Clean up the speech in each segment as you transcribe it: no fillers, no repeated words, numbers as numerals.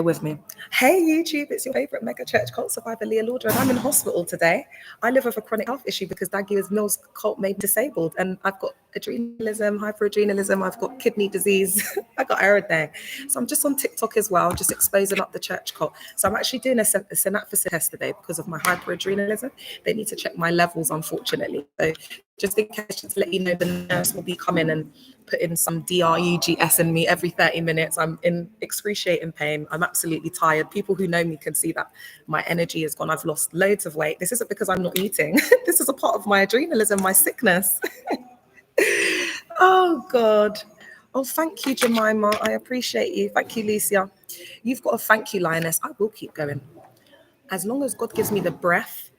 Bear with me. Hey YouTube, it's your favorite mega church cult survivor, Leah Lauder, and I'm in hospital today. I live with a chronic health issue because Daggy Mills cult made me disabled, and I've got adrenalism, hyperadrenalism, I've got kidney disease, I got everything. So I'm just on TikTok as well, just exposing up the church cult. So I'm actually doing a synaphysis test today because of my hyperadrenalism. They need to check my levels, unfortunately. So just in case, just to let you know, the nurse will be coming and putting some DRUGS in me every 30 minutes. I'm in excruciating pain. I'm absolutely tired. People who know me can see that my energy is gone. I've lost loads of weight. This isn't because I'm not eating. This is a part of my adrenalism, my sickness. Oh, God. Oh, thank you, Jemima. I appreciate you. Thank you, Licia. You've got a thank you, Lioness. I will keep going. As long as God gives me the breath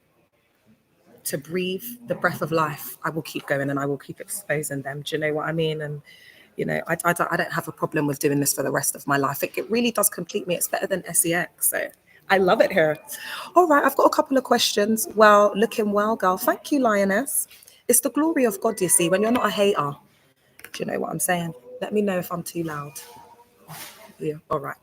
to breathe, the breath of life, I will keep going and I will keep exposing them. Do you know what I mean? And, you know, I don't have a problem with doing this for the rest of my life. It really does complete me. It's better than SEX. So I love it here. All right, I've got a couple of questions. Well, looking well, girl. Thank you, Lioness. It's the glory of God, you see, when you're not a hater. Do you know what I'm saying? Let me know if I'm too loud. Yeah, all right.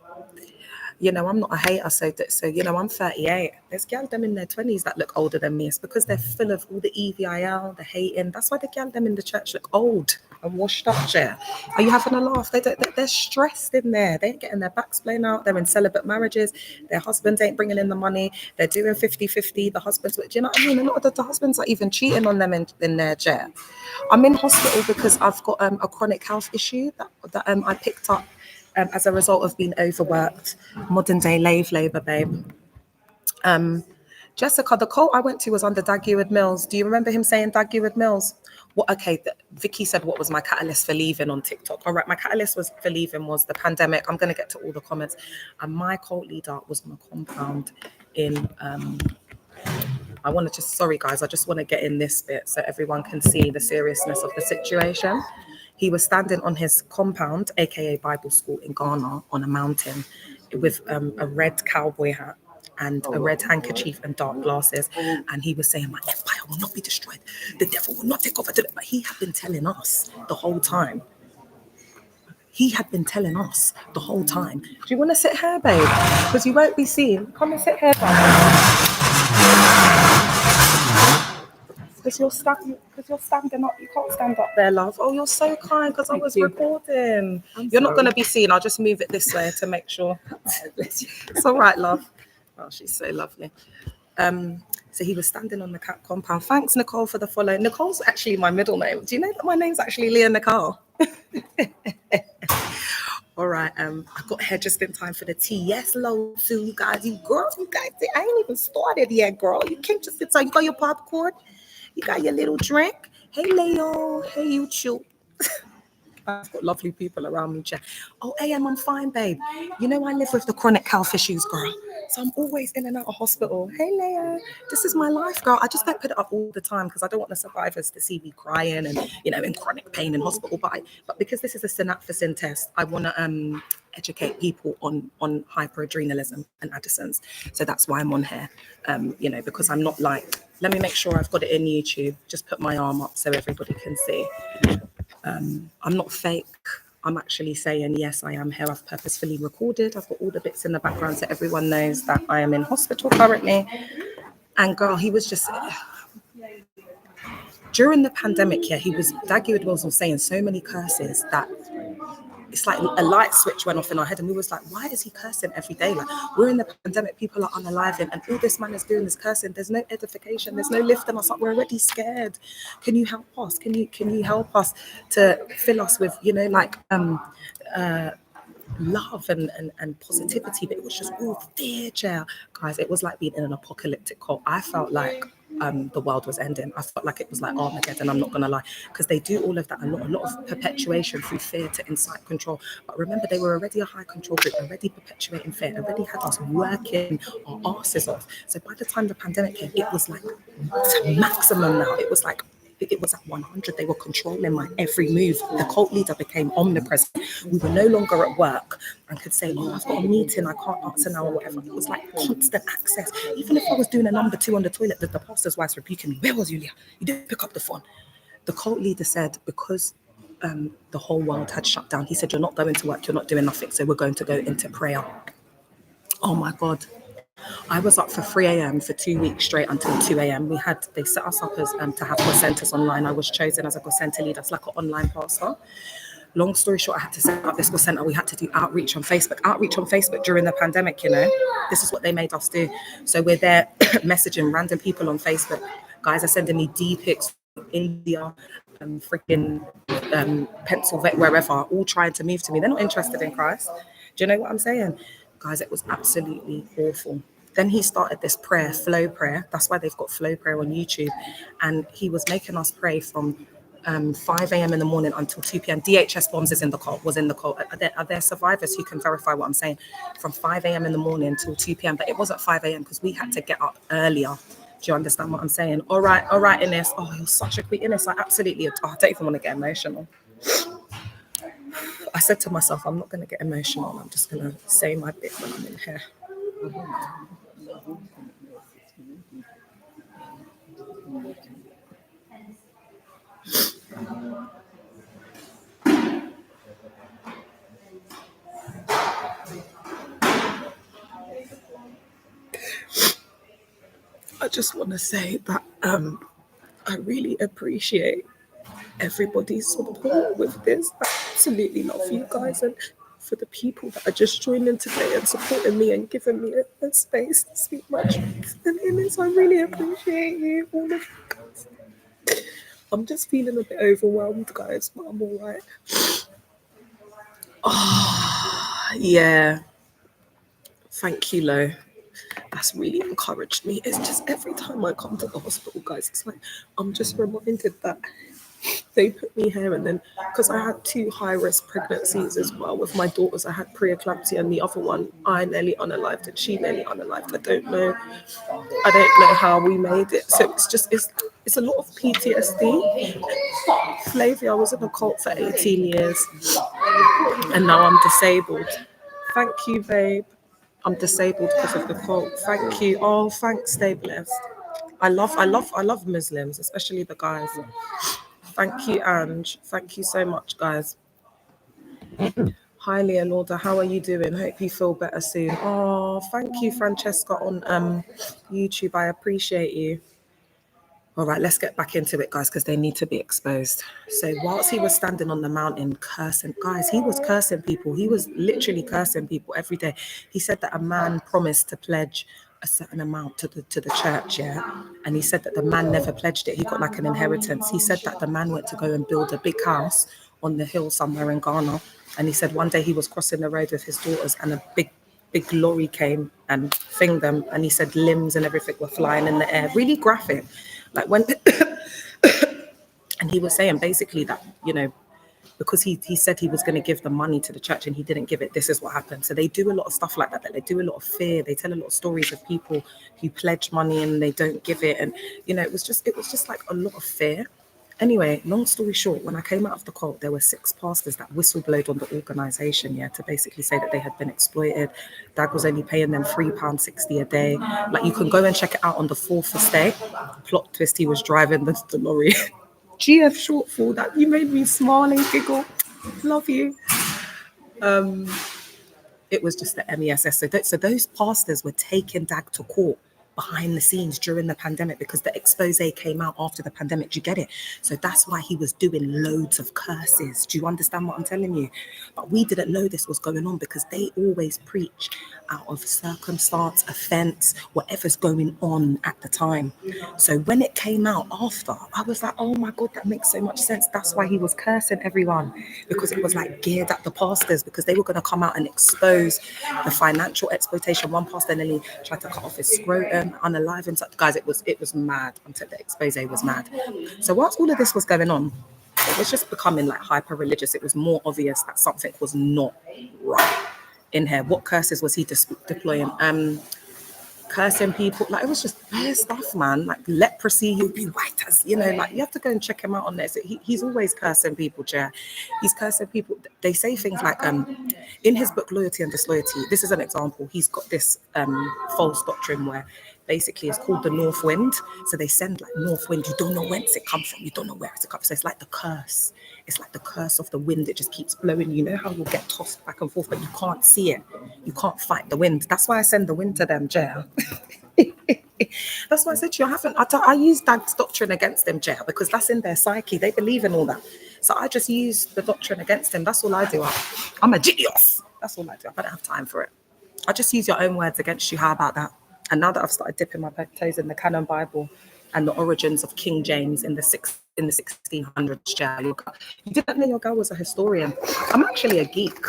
You know, I'm not a hater, so you know, I'm 38. There's girls them in their 20s that look older than me. It's because they're full of all the EVIL, the hating. That's why the girls them in the church look old and washed up, Chair. Are you having a laugh? They're stressed in there. They ain't getting their backs blown out. They're in celibate marriages. Their husbands ain't bringing in the money. They're doing 50-50. The husbands, do you know what I mean? A lot of the husbands are even cheating on them in their chair. I'm in hospital because I've got a chronic health issue that I picked up as a result of being overworked. Modern day labour, babe. Jessica, the cult I went to was under Dag Mills. Do you remember him saying Dag Mills? What? Okay, Vicky said what was my catalyst for leaving on TikTok. All right, my catalyst for leaving was the pandemic. I'm going to get to all the comments. And my cult leader was on a compound in... I want to just... Sorry, guys. I just want to get in this bit so everyone can see the seriousness of the situation. He was standing on his compound, aka Bible School in Ghana, on a mountain with a red cowboy hat and a red handkerchief and dark glasses. And he was saying, my empire will not be destroyed. The devil will not take over. But he had been telling us the whole time. He had been telling us the whole time. Do you want to sit here, babe? Because you won't be seen. Come and sit here, babe. Because you're standing up. You can't stand up there, love. Oh, you're so kind because I was recording. You're not going to be seen. I'll just move it this way to make sure. It's all right, love. Oh, she's so lovely. So he was standing on the cat compound. Thanks, Nicole, for the follow. Nicole's actually my middle name. Do you know that my name's actually Leah Nicole? All right, I got here just in time for the tea. Yes, low too, you guys. You guys, I ain't even started yet, girl. You can't just sit. So you got your popcorn, you got your little drink. Hey, Leo. Hey, YouTube. I've got lovely people around me, Jack. Oh, AM, I'm fine, babe. You know I live with the chronic health issues, girl. So I'm always in and out of hospital. Hey, Leo. This is my life, girl. I just don't put it up all the time because I don't want the survivors to see me crying and, you know, in chronic pain in hospital. But because this is a synaphysin test, I want to educate people on hyperadrenalism and Addison's. So that's why I'm on here, you know, because I'm not like... Let me make sure I've got it in YouTube. Just put my arm up so everybody can see. I'm not fake. I'm actually saying, yes, I am here. I've purposefully recorded. I've got all the bits in the background so everyone knows that I am in hospital currently. And girl, he was just... During the pandemic, yeah, Dag Mills was saying so many curses that it's like a light switch went off in our head and we was like, why is he cursing every day? Like, we're in the pandemic, people are unaliving and all this man is doing is cursing. There's no edification, there's no lifting us up. We're already scared. Can you help us? Can you help us to fill us with, you know, like love and positivity? But it was just all fear, jail. Guys, it was like being in an apocalyptic cult. I felt like the world was ending. I felt like it was like Armageddon, I'm not gonna lie, because they do all of that, a lot of perpetuation through fear to incite control. But remember, they were already a high control group, already perpetuating fear, already had us working our asses off. So by the time the pandemic came, it was like to maximum now. It was like it was at 100. They were controlling my every move. The cult leader became omnipresent. We were no longer at work and could say, oh, I've got a meeting, I can't answer now or whatever. It was like constant access. Even if I was doing a number 2 on the toilet, the pastor's wife's rebuking me. Where was you, Leah? You didn't pick up the phone. The cult leader said, because the whole world had shut down, he said, you're not going to work, you're not doing nothing, so we're going to go into prayer. Oh my God. I was up for 3 a.m. for 2 weeks straight until 2 a.m. They set us up as to have placentas online. I was chosen as a placenta leader. That's like an online pastor. Long story short, I had to set up this placenta. We had to do outreach on Facebook. Outreach on Facebook during the pandemic, this is what they made us do. So we're there messaging random people on Facebook. Guys are sending me D pics from India, freaking Pennsylvania, wherever, all trying to move to me. They're not interested in Christ. Do you know what I'm saying? Guys, it was absolutely awful. Then he started this prayer, flow prayer. That's why they've got flow prayer on YouTube. And he was making us pray from 5 a.m. in the morning until 2 p.m. DHS Bombs was in the cult. Are there survivors who can verify what I'm saying? From 5 a.m. in the morning till 2 p.m. But it wasn't 5 a.m. because we had to get up earlier. Do you understand what I'm saying? All right, Ines. Oh, you're such a queen, Ines. I absolutely, I don't even want to get emotional. I said to myself, I'm not going to get emotional. I'm just going to say my bit when I'm in here. I just want to say that I really appreciate everybody's support with this. I absolutely love you guys, and for the people that are just joining today and supporting me and giving me a space to speak my truth. And Ines, I really appreciate you, all of you guys. I'm just feeling a bit overwhelmed, guys, but I'm all right. Oh, yeah. Thank you, Lo. That's really encouraged me. It's just every time I come to the hospital, guys, it's like I'm just reminded that they put me here, and then because I had 2 high-risk pregnancies as well with my daughters. I had preeclampsia, and the other one I nearly unalived and she nearly unalived. I don't know how we made it. So it's a lot of PTSD. Flavia, I was in a cult for 18 years and now I'm disabled. Thank you, babe. I'm disabled because of the cult. Thank you. Oh, thanks, stay blessed. I love Muslims, especially the guys. Thank you, Ange. Thank you so much, guys. Hi, Leonardo. How are you doing? Hope you feel better soon. Oh, thank you, Francesca on YouTube. I appreciate you. All right, let's get back into it, guys, because they need to be exposed. So whilst he was standing on the mountain cursing, guys, he was cursing people. He was literally cursing people every day. He said that a man promised to pledge a certain amount to the church, yeah? And he said that the man never pledged it. He got like an inheritance. He said that the man went to go and build a big house on the hill somewhere in Ghana. And he said one day he was crossing the road with his daughters and a big lorry came and thinged them. And he said limbs and everything were flying in the air. Really graphic. Like when, and he was saying basically that, because he said he was going to give the money to the church and he didn't give it, this is what happened. So they do a lot of stuff like that. They do a lot of fear. They tell a lot of stories of people who pledge money and they don't give it. And, it was just like a lot of fear. Anyway, long story short, when I came out of the cult, there were 6 pastors that whistleblowed on the organization, to basically say that they had been exploited. Dag was only paying them £3.60 a day. Like, you can go and check it out on the 4th estate. Plot twist, he was driving the lorry. GF shortfall, that you made me smile and giggle. Love you. It was just the MESS. So those pastors were taking Dag to court behind the scenes during the pandemic because the expose came out after the pandemic. Do you get it? So that's why he was doing loads of curses. Do you understand what I'm telling you? But we didn't know this was going on because they always preach out of circumstance, offense, whatever's going on at the time. So when it came out after, I was like, oh my God, that makes so much sense. That's why he was cursing everyone, because it was like geared at the pastors, because they were going to come out and expose the financial exploitation. One pastor nearly tried to cut off his scrotum, unalive him. Guys, it was mad. Until the expose was mad. So whilst all of this was going on, it was just becoming like hyper religious. It was more obvious that something was not right in here. What curses was he deploying? Cursing people. Like, it was just bare stuff, man. Like leprosy, he'll be white as, like, you have to go and check him out on this. He's always cursing people, Chair. He's cursing people. They say things like, in his book, Loyalty and Disloyalty, this is an example. He's got this false doctrine where basically is called the north wind. So they send like north wind. You don't know whence it comes from. You don't know where it comes from. So it's like the curse. It's like the curse of the wind. It just keeps blowing. You know how you'll get tossed back and forth, but you can't see it. You can't fight the wind. That's why I send the wind to them, Jaya. That's why I said to you, I use Dad's doctrine against them, Jaya, because that's in their psyche. They believe in all that. So I just use the doctrine against them. That's all I do. I'm a genius. That's all I do. I don't have time for it. I just use your own words against you. How about that? And now that I've started dipping my toes in the Canon Bible and the origins of King James in the 1600s, Jaya, you didn't know your girl was a historian. I'm actually a geek.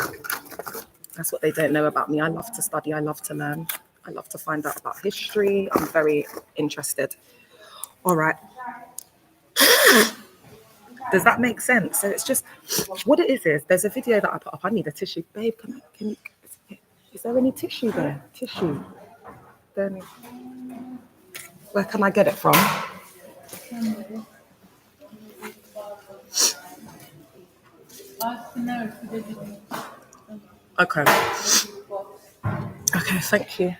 That's what they don't know about me. I love to study. I love to learn. I love to find out about history. I'm very interested. All right. Does that make sense? So it's just, what it is there's a video that I put up. I need a tissue. Babe, can you, is there any tissue there? Tissue. Where can I get it from? Okay. Okay, thank you.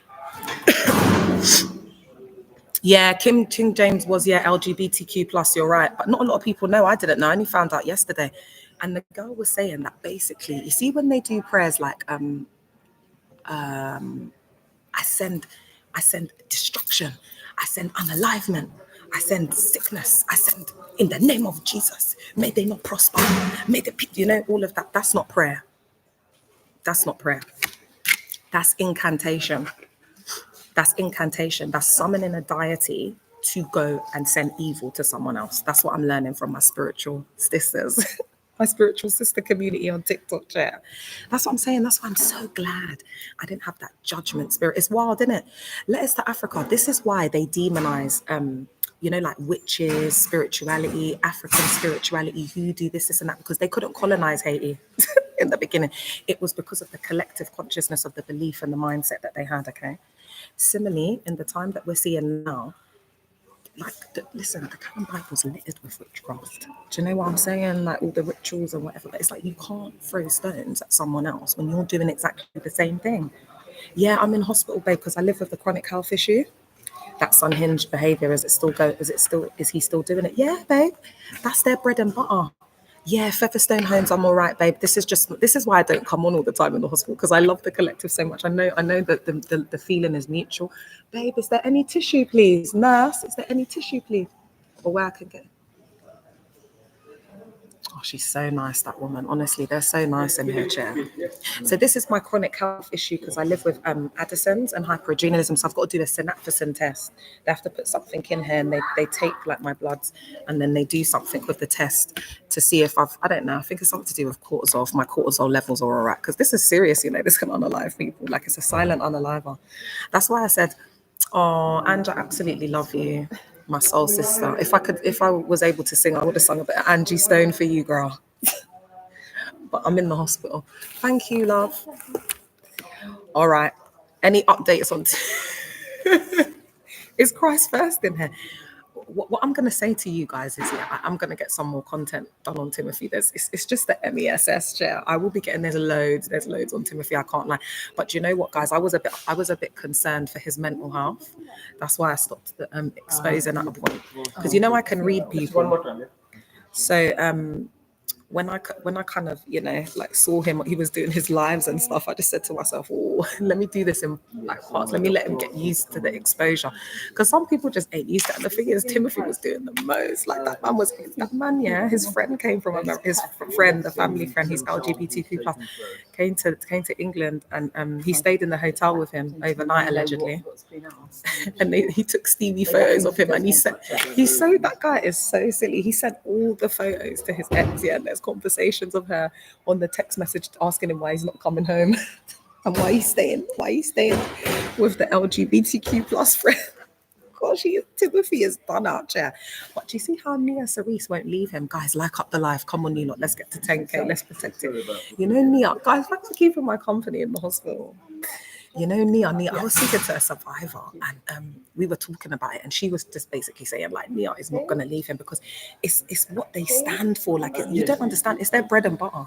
Yeah, King James was, LGBTQ plus, you're right. But not a lot of people know. I didn't know. I only found out yesterday. And the girl was saying that basically, you see when they do prayers like I send destruction, I send unalivement, I send sickness, I send in the name of Jesus. May they not prosper. May the all of that. That's not prayer. That's not prayer. That's incantation. That's incantation. That's summoning a deity to go and send evil to someone else. That's what I'm learning from my spiritual sisters. My spiritual sister community on TikTok chat. That's what I'm saying. That's why I'm so glad I didn't have that judgment spirit. It's wild, isn't it? Letters to Africa. This is why they demonize, like witches, spirituality, African spirituality, hoodoo, this and that, because they couldn't colonize Haiti in the beginning. It was because of the collective consciousness of the belief and the mindset that they had, okay? Similarly, in the time that we're seeing now, listen, the Canon Bible's littered with witchcraft. Do you know what I'm saying? Like all the rituals and whatever. But it's like you can't throw stones at someone else when you're doing exactly the same thing. Yeah, I'm in hospital, babe, because I live with a chronic health issue. That's unhinged behaviour. Is he still doing it? Yeah, babe. That's their bread and butter. Yeah, Featherstone Homes, I'm all right, babe. This is why I don't come on all the time in the hospital, because I love the collective so much. I know that the feeling is mutual. Babe, is there any tissue, please? Nurse, is there any tissue, please? Or where I can get? Oh, she's so nice, that woman. Honestly, they're so nice in her chair. So this is my chronic health issue because I live with Addison's and hyperadrenalism. So I've got to do a synaptocin test. They have to put something in here and they take like my bloods and then they do something with the test to see if I don't know. I think it's something to do with cortisol. If my cortisol levels are all right. Because this is serious, this can unalive people. Like it's a silent unaliver. That's why I said, oh, Angie, I absolutely love you. My soul sister. If I was able to sing, I would have sung a bit of Angie Stone for you, girl. But I'm in the hospital. Thank you, love. All right. Any updates on? Is Christ first in here? What I'm going to say to you guys is, I'm going to get some more content done on Timothy. It's just the MESS chair. I will be getting, there's loads on Timothy. I can't lie. But you know what, guys? I was a bit concerned for his mental health. That's why I stopped exposing at a point. Because I can read people. So when I kind of saw him, he was doing his lives and stuff, I just said to myself, oh, let me do this in parts. Let me let him get used to the exposure, because some people just ain't used to it. And the thing is, Timothy was doing the most. Like that man, yeah, his friend came from America. His friend, the family friend, he's LGBTQ plus, came to England, and he stayed in the hotel with him overnight allegedly. And he took Stevie photos of him, and that guy is so silly. He sent all the photos to his ex, and there's conversations of her on the text message asking him why he's not coming home and why he's staying with the LGBTQ plus friend. Gosh, Timothy is done out there. But do you see how Nia Cerise won't leave him? Guys, like up the life. Come on, you lot. Let's get to 10K. Let's protect it. Nia, guys, thanks for keeping my company in the hospital. You know, Nia, I was speaking to a survivor, and we were talking about it, and she was just basically saying like Nia is not gonna leave him because it's what they stand for. Like you don't understand, it's their bread and butter.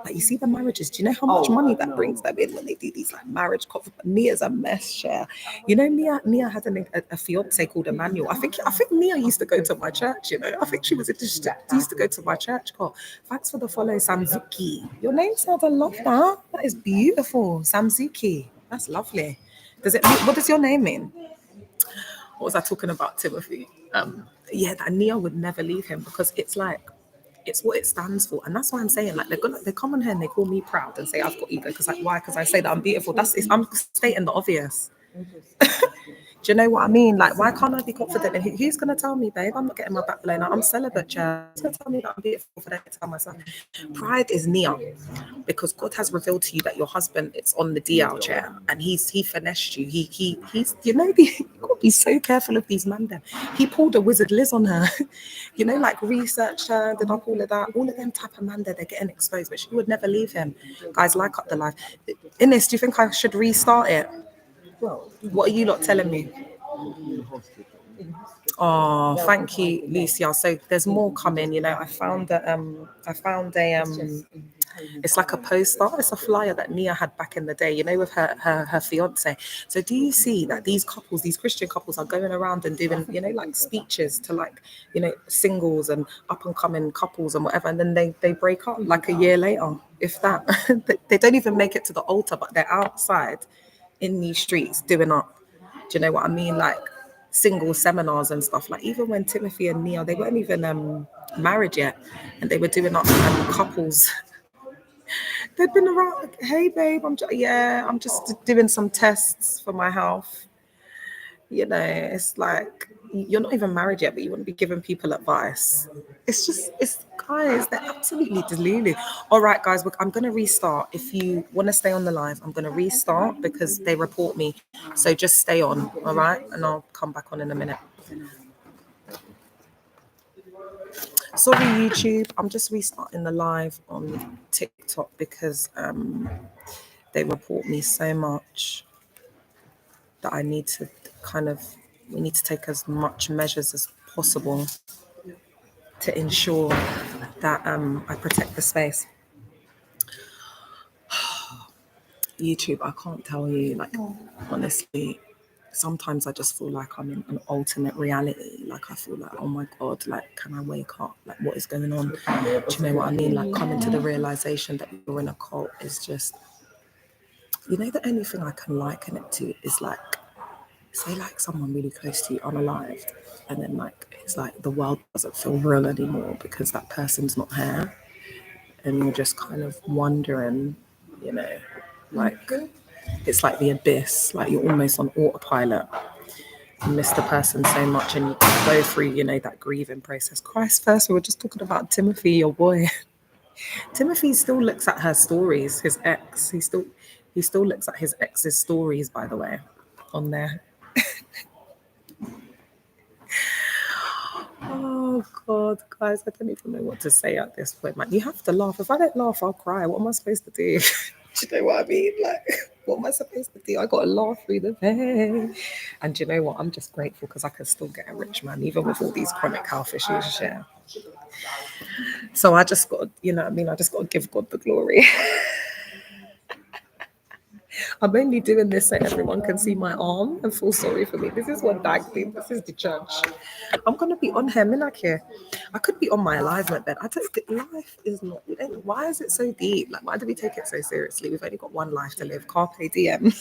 Like you see the marriages. Do you know how much money that brings them in when they do these like marriage conferences? Nia's a mess, share. You know, Nia had a fiance called Emmanuel. I think Nia used to go to my church. You know, I think she used to go to my church. God, thanks for the follow, Samzuki. Your name sounds, I love that. That is beautiful, Samzuki. That's lovely. What does your name mean? What was I talking about, Timothy? Yeah, that Nia would never leave him because it's like it's what it stands for, and that's why I'm saying like they come on here and they call me proud and say I've got ego because like why? Because I say that I'm beautiful. I'm stating the obvious. Do you know what I mean? Like, why can't I be confident? And who's going to tell me, babe? I'm not getting my back blown out. I'm celibate, child. Who's going to tell me that I'm beautiful for that to tell myself? Pride is Nia, because God has revealed to you that your husband is on the DL chair and he finessed you. He's you know you got to be so careful of these men. Then he pulled a Wizard Liz on her, you know, like research her, did up all of that. All of them type of man they're getting exposed, but she would never leave him. Guys, like up the life. Ines, do you think I should restart it? What are you lot telling me? Oh, thank you, Lucia. So there's more coming. You know, I found a it's like a poster. It's a flyer that Nia had back in the day. You know, with her fiance. So do you see that these couples, these Christian couples, are going around and doing, you know, like speeches to like, you know, singles and up and coming couples and whatever, and then they break up like a year later, if that. They don't even make it to the altar, but they're outside in these streets doing up. Do you know what I mean? Like single seminars and stuff. Like even when Timothy and Nia, they weren't even married yet, and they were doing up couples. They'd been around. Like, hey, babe, I'm just doing some tests for my health. You know, it's like you're not even married yet, but you want to be giving people advice. It's guys, they're absolutely delulu. All right, guys, look, I'm going to restart. If you want to stay on the live, I'm going to restart because they report me. So just stay on, all right? And I'll come back on in a minute. Sorry, YouTube. I'm just restarting the live on TikTok because they report me so much that I need to we need to take as much measures as possible to ensure that I protect the space. YouTube, I can't tell you, like, honestly, sometimes I just feel like I'm in an alternate reality. Like, I feel like, oh my God, like, can I wake up? Like, what is going on? Do you know what I mean? Like, coming to the realization that you're in a cult is just, you know, the only thing I can liken it to is like, say like someone really close to you unalived, and then like it's like the world doesn't feel real anymore because that person's not here, and you're just kind of wondering, you know, like it's like the abyss, like you're almost on autopilot. You miss the person so much, and you go through, you know, that grieving process. Christ, first we were just talking about Timothy, your boy. Timothy still looks at her stories. His ex, he still looks at his ex's stories. By the way, on there. Oh God, guys, I don't even know what to say at this point, man. You have to laugh. If I don't laugh, I'll cry. What am I supposed to do? Do you know what I mean? Like, what am I supposed to do? I got to laugh through the pain. And do you know what? I'm just grateful because I can still get a rich man, even with all these chronic health issues. Yeah. So I just got, you know what I mean? I just got to give God the glory. I'm only doing this so everyone can see my arm and feel sorry for me. This is what Dag did. This is the church. I'm going to be on here. Minake. I could be on my alignment bed. I don't think life is not. Why is it so deep? Like, why do we take it so seriously? We've only got one life to live. Carpe diem.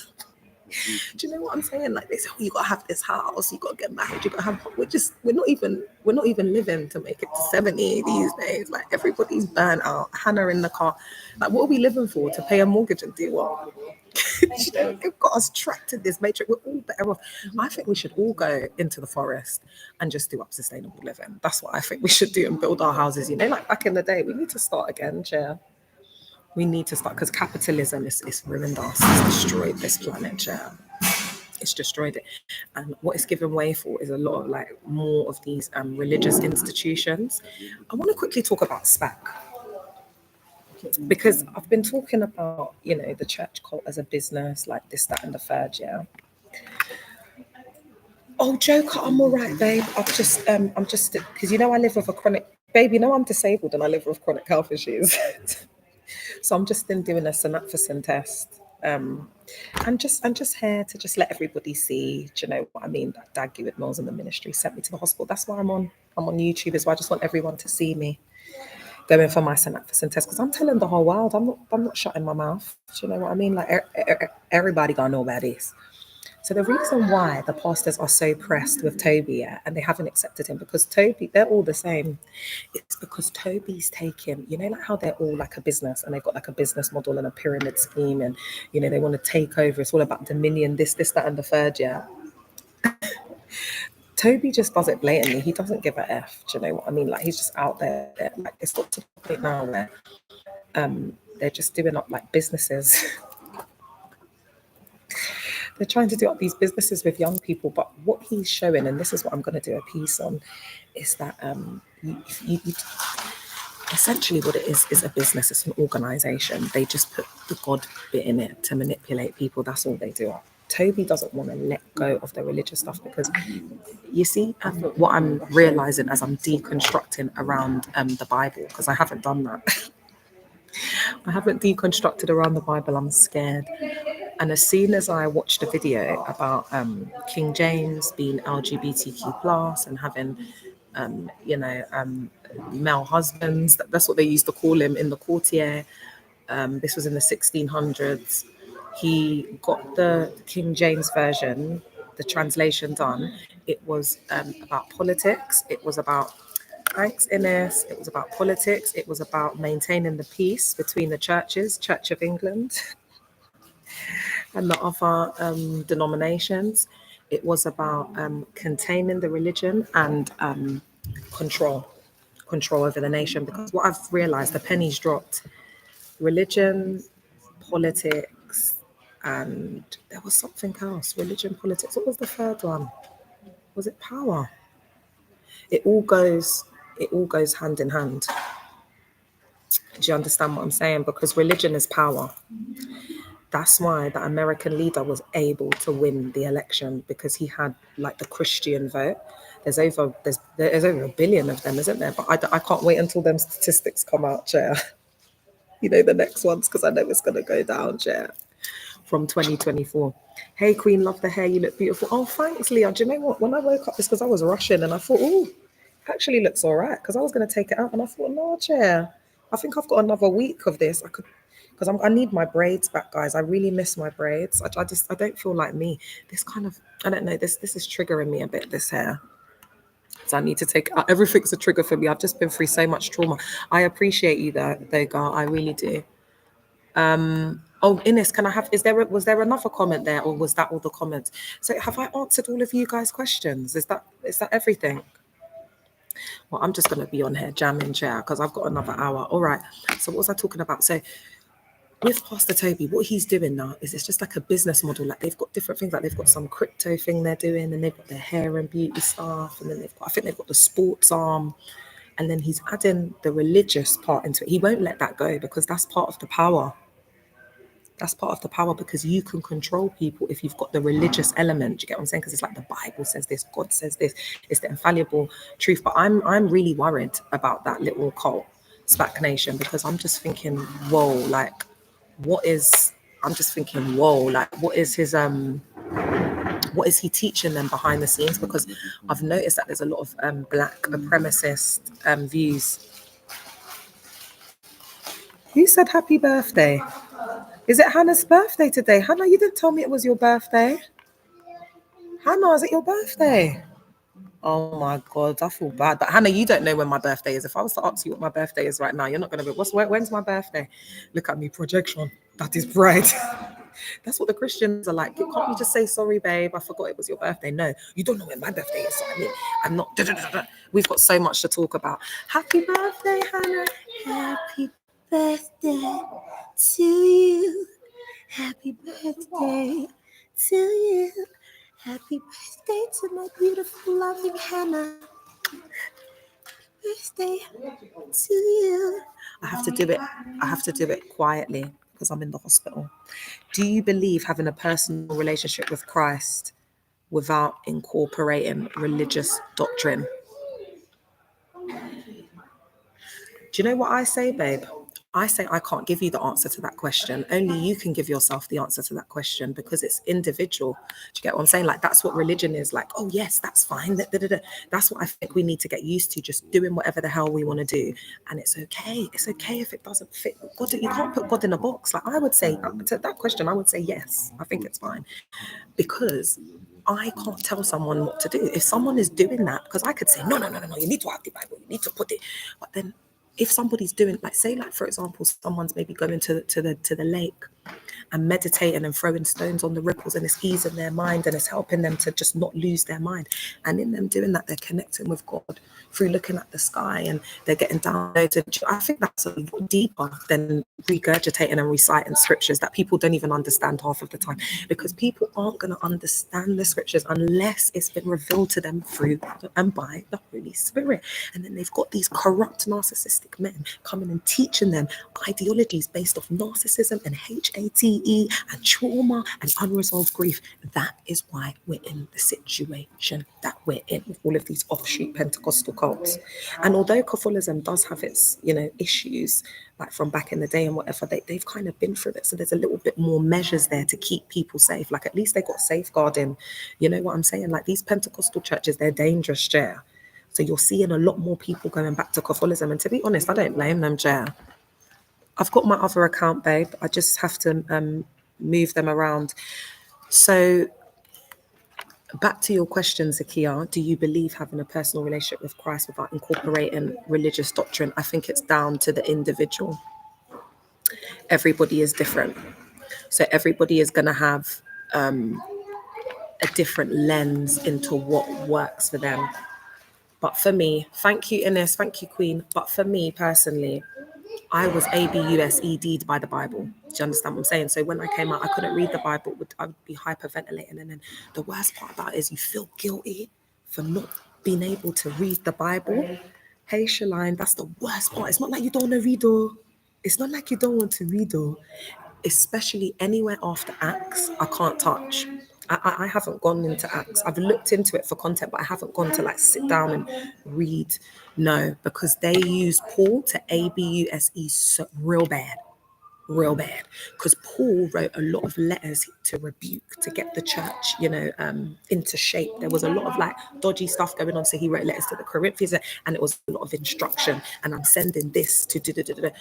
Do you know what I'm saying? Like they say, oh, you gotta have this house, you gotta get married, you gotta have. We're not even living to make it to 70 these days. Like everybody's burnt out. Hannah in the car. Like what are we living for? To pay a mortgage and do what? You know, they've got us trapped in this matrix. We're all better off. I think we should all go into the forest and just do up sustainable living. That's what I think we should do and build our houses. You know, like back in the day, we need to start again, Chair. We need to start because capitalism is ruined us. It's destroyed this planet, Chair. It's destroyed it. And what it's given way for is a lot of like more of these religious institutions. I want to quickly talk about SPAC. because I've been talking about, the church cult as a business, like this, that, and the third, yeah. Oh, Joker, I'm all right, babe. I'm just, because I live with a chronic, babe, I'm disabled and I live with chronic health issues. So I'm just been doing a synaphysin test. And just here to just let everybody see, do you know what I mean? That Dad Gewitt Mills in the ministry sent me to the hospital. That's why I'm on YouTube as well. I just want everyone to see me going for my synaphysin test because I'm telling the whole world. I'm not shutting my mouth. Do you know what I mean? Like everybody gonna know about this. So the reason why the pastors are so pressed with Toby, yeah, and they haven't accepted him because Toby, they're all the same. It's because Toby's taken, like how they're all like a business and they've got like a business model and a pyramid scheme and, they want to take over. It's all about dominion, this, that, and the third, yeah. Toby just does it blatantly. He doesn't give a F. Do you know what I mean? Like he's just out there. Like it's got to the point now where they're just doing up like businesses. They're trying to do up these businesses with young people, but what he's showing, and this is what I'm going to do a piece on, is that essentially what it is a business. It's an organization. They just put the God bit in it to manipulate people. That's all they do. Toby doesn't want to let go of the religious stuff because you see what I'm realizing as I'm deconstructing around the Bible, because I haven't done that. I haven't deconstructed around the Bible. I'm scared. And as soon as I watched a video about King James being LGBTQ plus and having, male husbands, that's what they used to call him in the courtier. This was in the 1600s. He got the King James version, the translation done. It was about politics. It was about Thanks, Ines. It was about politics. It was about maintaining the peace between the churches, Church of England, and the other denominations. It was about containing the religion and control over the nation. Because what I've realized, the pennies dropped. Religion, politics, and there was something else. Religion, politics. What was the third one? Was it power? It all goes hand in hand. Do you understand what I'm saying? Because religion is power. That's why the American leader was able to win the election, because he had like the Christian vote. There's over a billion of them, isn't there? But I can't wait until them statistics come out, Chair. The next ones, because I know it's going to go down, Chair, from 2024. Hey, Queen, love the hair. You look beautiful. Oh, thanks, Leah. Do you know what? When I woke up, it's because I was rushing and I thought, oh, actually looks all right, because I was going to take it out and I thought, no, Chair, I think I've got another week of this. I could, because I need my braids back, guys. I really miss my braids. I don't feel like me. This kind of, I don't know, this is triggering me a bit, this hair. So I need to take, everything's a trigger for me. I've just been through so much trauma. I appreciate you though, Gar. I really do. Oh, Ines, was there another comment there, or was that all the comments? So have I answered all of you guys' questions? Is that everything? Well, I'm just going to be on here jamming, Chair, because I've got another hour. All right. So what was I talking about? So with Pastor Toby, what he's doing now is it's just like a business model. Like they've got different things. Like they've got some crypto thing they're doing, and they've got their hair and beauty stuff, and then I think they've got the sports arm, and then he's adding the religious part into it. He won't let that go because that's part of the power. That's part of the power, because you can control people if you've got the religious element. Do you get what I'm saying? Because it's like the Bible says this, God says this, it's the infallible truth. But I'm really worried about that little cult, SPAC Nation, because I'm just thinking, whoa, like, I'm just thinking, whoa, like, what is he teaching them behind the scenes? Because I've noticed that there's a lot of black supremacist views. Who said happy birthday? Is it Hannah's birthday today? Hannah, you didn't tell me it was your birthday. Hannah, is it your birthday? Oh my God, I feel bad. But Hannah, you don't know when my birthday is. If I was to ask you what my birthday is right now, you're not going to be, when's my birthday? Look at me, projection. That is bright. That's what the Christians are like. Can't you just say, sorry, babe, I forgot it was your birthday? No, you don't know when my birthday is. So I mean, I'm not. We've got so much to talk about. Happy birthday, Hannah. Happy birthday to you. Happy birthday to you. Happy birthday to my beautiful, loving Hannah. birthday to you. I have to do it. I have to do it quietly because I'm in the hospital. Do you believe having a personal relationship with Christ without incorporating religious doctrine? Do you know what I say, babe? I say I can't give you the answer to that question. Only you can give yourself the answer to that question because it's individual. Do you get what I'm saying? Like, that's what religion is. Like, oh, yes, that's fine. That's what I think we need to get used to, just doing whatever the hell we want to do. And it's okay. It's okay if it doesn't fit God. You can't put God in a box. Like, I would say, to that question, I would say yes. I think it's fine. Because I can't tell someone what to do. If someone is doing that, because I could say, no, you need to have the Bible, you need to put it. But then if somebody's doing, like, say, like, for example, someone's maybe going to the lake and meditating and throwing stones on the ripples, and it's easing their mind and it's helping them to just not lose their mind. And in them doing that, they're connecting with God through looking at the sky and they're getting downloaded. I think that's a lot deeper than regurgitating and reciting scriptures that people don't even understand half of the time, because people aren't going to understand the scriptures unless it's been revealed to them through and by the Holy Spirit. And then they've got these corrupt narcissistic men coming and teaching them ideologies based off narcissism and HATE and trauma and unresolved grief. That is why we're in the situation that we're in with all of these offshoot Pentecostal cults. And although Catholicism does have its, issues, like from back in the day and whatever, they've kind of been through it. So there's a little bit more measures there to keep people safe. Like, at least they got safeguarding. You know what I'm saying? Like, these Pentecostal churches, they're dangerous, Jer. So you're seeing a lot more people going back to Catholicism. And to be honest, I don't blame them, Jer. I've got my other account, babe. I just have to move them around. So back to your question, Zakia, do you believe having a personal relationship with Christ without incorporating religious doctrine? I think it's down to the individual. Everybody is different. So everybody is going to have a different lens into what works for them. But for me, thank you, Ines, thank you, Queen. But for me personally, I was ABUSED'd by the Bible. Do you understand what I'm saying? So when I came out, I couldn't read the Bible. I would be hyperventilating. And then the worst part about it is you feel guilty for not being able to read the Bible. Hey, Shaline, that's the worst part. It's not like you don't want to read, or it's not like you don't want to read, or especially anywhere after Acts, I can't touch. I haven't gone into Acts. I've looked into it for content, but I haven't gone to like sit down and read. No, because they use Paul to ABUSE so real bad. Because Paul wrote a lot of letters to rebuke, to get the church, into shape. There was a lot of like dodgy stuff going on. So he wrote letters to the Corinthians, and it was a lot of instruction. And I'm sending this to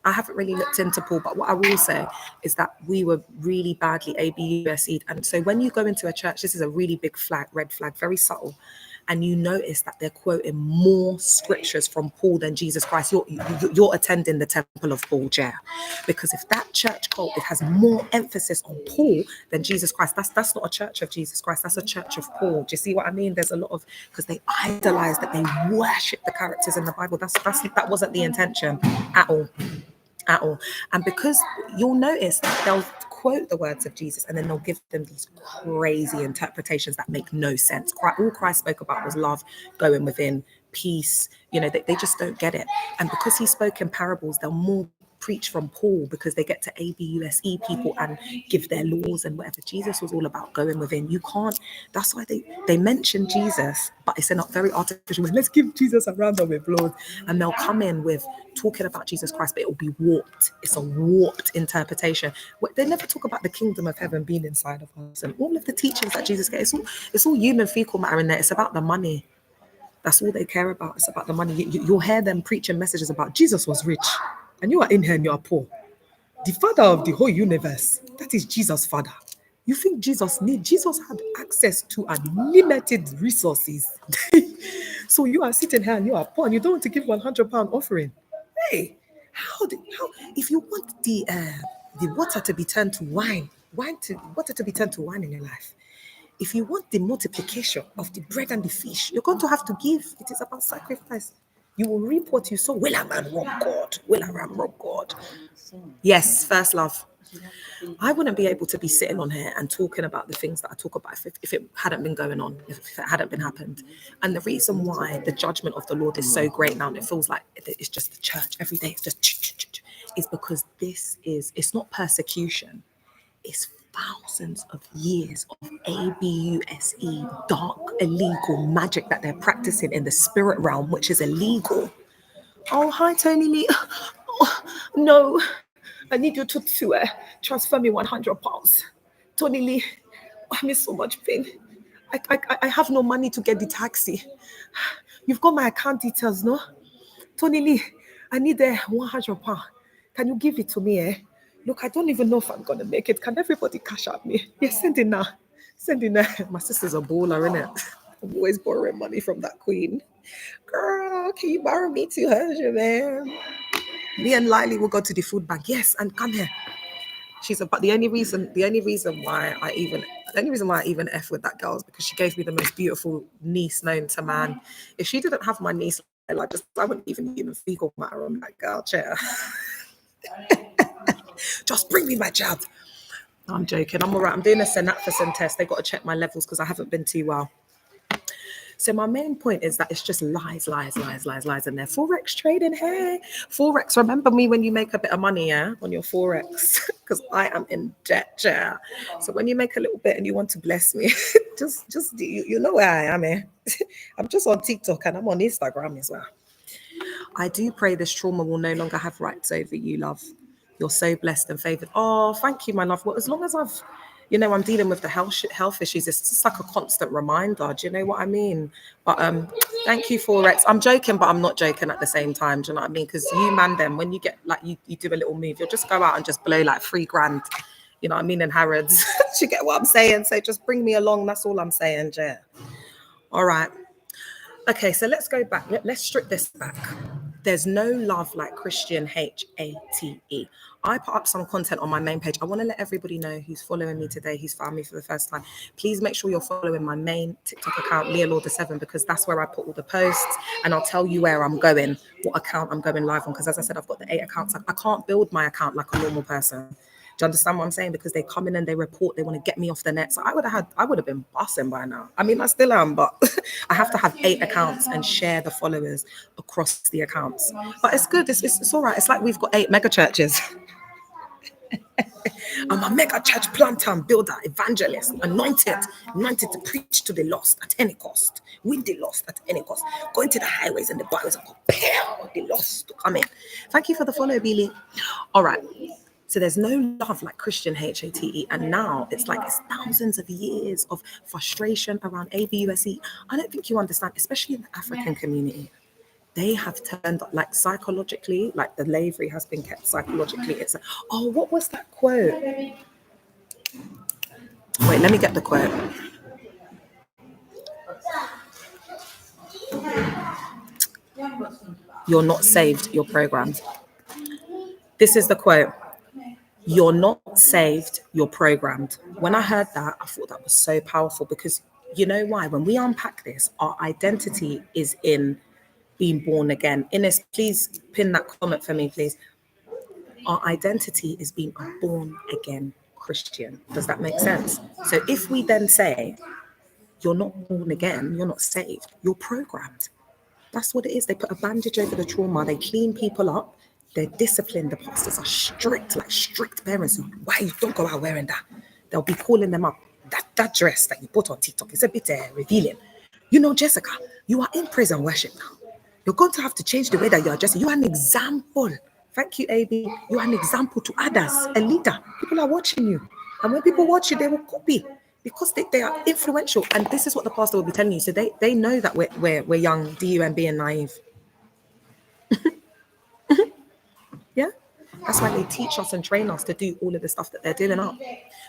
I haven't really looked into Paul, but what I will say is that we were really badly ABUSE'd. And so when you go into a church, this is a really big flag, red flag, very subtle. And you notice that they're quoting more scriptures from Paul than Jesus Christ. You're attending the temple of Paul, Jer. Because if that church cult, it has more emphasis on Paul than Jesus Christ, that's not a church of Jesus Christ. That's a church of Paul. Do you see what I mean? There's a lot of, because they idolize, that they worship the characters in the Bible. That wasn't the intention at all. And because you'll notice that they'll quote the words of Jesus and then they'll give them these crazy interpretations that make no sense. All Christ spoke about was love, going within, peace. They just don't get it. And because he spoke in parables, they'll more preach from Paul, because they get to ABUSE people and give their laws and whatever. Jesus was all about going within. You can't, that's why they mention Jesus, but it's in a very artificial way. Let's give Jesus a round of applause. And they'll come in with talking about Jesus Christ, but it will be warped. It's a warped interpretation. They never talk about the kingdom of heaven being inside of us, and all of the teachings that Jesus gave. It's all human fecal matter in there. It's about the money. That's all they care about. It's about the money. You'll hear them preaching messages about Jesus was rich, and you are in here and you are poor. The father of the whole universe, that is Jesus' father. You think Jesus had access to unlimited resources. So you are sitting here and you are poor and you don't want to give £100 offering. Hey, how if you want the water to be turned to water to be turned to wine in your life, if you want the multiplication of the bread and the fish, you're going to have to give. It is about sacrifice. You will reap what you sow. Will a man rob God? Will a ram rob God? Yes, first love. I wouldn't be able to be sitting on here and talking about the things that I talk about if it hadn't been going on, if it hadn't been happened. And the reason why the judgment of the Lord is so great now, and it feels like it's just the church every day, it's just is because it's not persecution, it's thousands of years of ABUSE, dark, illegal magic that they're practicing in the spirit realm, which is illegal. Oh, hi, Tony Lee. Oh, no, I need you to transfer me £100. Tony Lee, I'm in so much pain. I have no money to get the taxi. You've got my account details, no? Tony Lee, I need £100. Can you give it to me, eh? Look, I don't even know if I'm going to make it. Can everybody cash out me? Yeah, send it now. Send it now. My sister's a baller, innit? I'm always borrowing money from that queen. Girl, can you borrow me 200, man? Me and Lily will go to the food bank. Yes, and come here. But the only reason why I even F with that girl is because she gave me the most beautiful niece known to man. If she didn't have my niece, I wouldn't even fecal matter on that girl chair. Just bring me my child. No, I'm joking. I'm all right. I'm doing a synaptocin test. They got to check my levels because I haven't been too well. So my main point is that it's just lies. And they're Forex trading. Hey, Forex, remember me when you make a bit of money, yeah, on your Forex? Because I am in debt, yeah. So when you make a little bit and you want to bless me, just you know where I am, eh? I'm just on TikTok and I'm on Instagram as well. I do pray this trauma will no longer have rights over you, love. You're so blessed and favored. Oh, thank you, my love. Well, as long as I'm dealing with the health issues, it's just like a constant reminder. Do you know what I mean? But thank you, Forex. I'm joking, but I'm not joking at the same time. Do you know what I mean? Because you man them, when you get like you do a little move, you'll just go out and just blow like $3,000. You know what I mean? In Harrods. Do you get what I'm saying? So just bring me along. That's all I'm saying, Jay. All right. Okay, so let's go back. Let's strip this back. There's no love like Christian hate. I put up some content on my main page. I want to let everybody know who's following me today, who's found me for the first time. Please make sure you're following my main TikTok account, Leah Lauder 7, because that's where I put all the posts and I'll tell you where I'm going, what account I'm going live on. Because as I said, I've got the 8 accounts. I can't build my account like a normal person. Do you understand what I'm saying? Because they come in and they report, they want to get me off the net. So I would have been bossing by now. I mean, I still am, but I have to have 8 accounts and share the followers across the accounts. But it's good. It's all right. It's like we've got 8 mega churches. I'm a mega church planter and builder, evangelist, anointed to preach to the lost at any cost, win the lost at any cost, going to the highways and the byways and compel the lost to come in. Thank you for the follow, Billy. All right. So there's no love like Christian hate, and now it's like it's thousands of years of frustration around ABUSE. I don't think you understand, especially in the African community. They have turned up like psychologically, like the slavery has been kept psychologically. It's like, oh, what was that quote? Wait, let me get the quote. You're not saved, you're programmed. This is the quote. You're not saved, you're programmed. When I heard that, I thought that was so powerful because you know why? When we unpack this, our identity is in being born again. Ines, please pin that comment for me, please. Our identity is being a born again Christian. Does that make sense? So if we then say, you're not born again, you're not saved, you're programmed. That's what it is. They put a bandage over the trauma, they clean people up, they're disciplined. The pastors are strict, like strict parents. Why you don't go out wearing that? They'll be calling them up. That dress that you put on TikTok is a bit revealing. You know, Jessica, you are in praise and worship now. You're going to have to change the way that you're dressing. You are an example. Thank you, AB. You are an example to others, a leader. People are watching you. And when people watch you, they will copy because they are influential. And this is what the pastor will be telling you. So they know that we're young, DUMB and naive. Yeah, that's why they teach us and train us to do all of the stuff that they're doing up.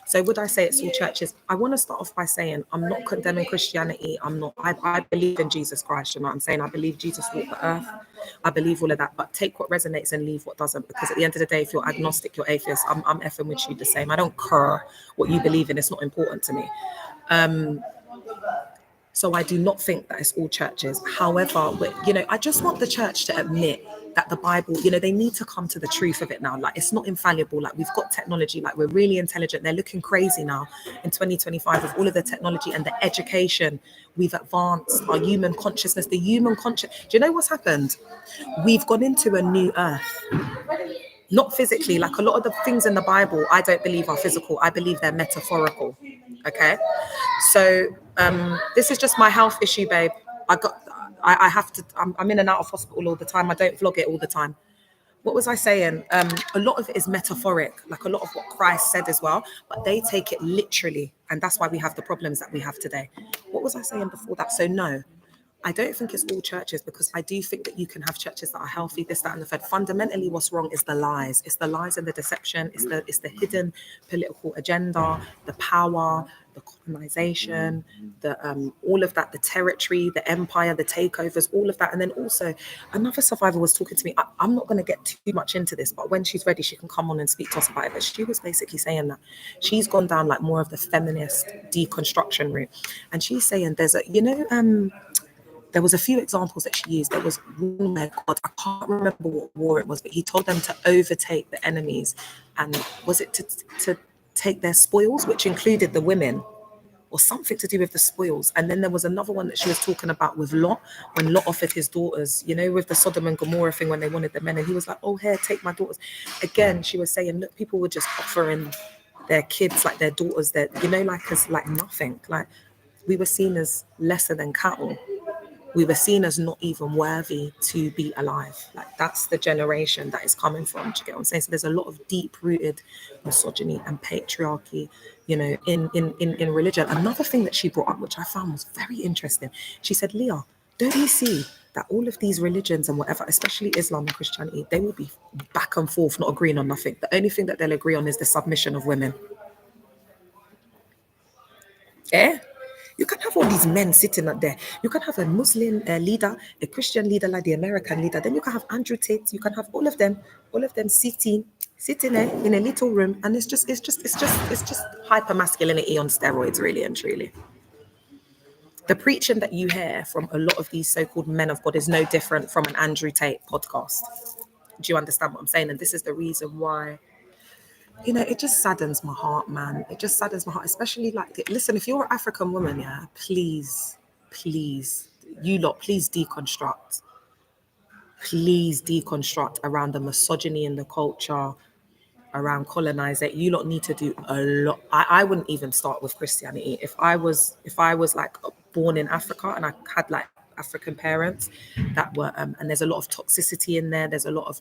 So would I say it's all churches? I want to start off by saying I'm not condemning Christianity. I believe in Jesus Christ. You know what I'm saying? I believe Jesus walked the earth. I believe all of that. But take what resonates and leave what doesn't. Because at the end of the day, if you're agnostic, you're atheist, I'm effing with you the same. I don't care what you believe in. It's not important to me. So I do not think that it's all churches. However, I just want the church to admit that the Bible, they need to come to the truth of it now. Like, it's not infallible. Like, we've got technology, like, we're really intelligent. They're looking crazy now in 2025 with all of the technology and the education. We've advanced our human consciousness, do you know what's happened? We've gone into a new earth. Not physically, like a lot of the things in the Bible, I don't believe are physical. I believe they're metaphorical. Okay. So this is just my health issue, babe. I have to, I'm in and out of hospital all the time. I don't vlog it all the time. What was I saying? A lot of it is metaphoric, like a lot of what Christ said as well, but they take it literally. And that's why we have the problems that we have today. What was I saying before that? So no, I don't think it's all churches, because I do think that you can have churches that are healthy, this, that, and the third. Fundamentally, what's wrong is the lies. It's the lies and the deception. It's the hidden political agenda, the power, the colonization, the all of that, the territory, the empire, the takeovers, all of that. And then also, another survivor was talking to me. I'm not going to get too much into this, but when she's ready, she can come on and speak to us about it. But she was basically saying that she's gone down like more of the feminist deconstruction route, and she's saying there's a, there was a few examples that she used. There was one where God, I can't remember what war it was, but he told them to overtake the enemies. And was it to take their spoils, which included the women, or something to do with the spoils? And then there was another one that she was talking about with Lot, when Lot offered his daughters, with the Sodom and Gomorrah thing, when they wanted the men. And he was like, oh, here, take my daughters. Again, she was saying, look, people were just offering their kids, like their daughters, that, as like nothing. Like, we were seen as lesser than cattle. We were seen as not even worthy to be alive. Like, that's the generation that is coming from. Do you get what I'm saying? So there's a lot of deep-rooted misogyny and patriarchy, in religion. Another thing that she brought up, which I found was very interesting, she said, Leah, don't you see that all of these religions and whatever, especially Islam and Christianity, they will be back and forth, not agreeing on nothing. The only thing that they'll agree on is the submission of women. Yeah? You can have all these men sitting up there. You can have a Muslim leader, a Christian leader like the American leader. Then you can have Andrew Tate. You can have all of them sitting there in a little room, and it's just hyper masculinity on steroids, really and truly. The preaching that you hear from a lot of these so-called men of God is no different from an Andrew Tate podcast. Do you understand what I'm saying? And this is the reason why. It just saddens my heart, man. It just saddens my heart, especially listen, if you're an African woman, yeah, please, you lot, please deconstruct. Please deconstruct around the misogyny in the culture, around colonization. You lot need to do a lot. I wouldn't even start with Christianity. If I was like born in Africa and I had like African parents that were and there's a lot of toxicity in there. There's a lot of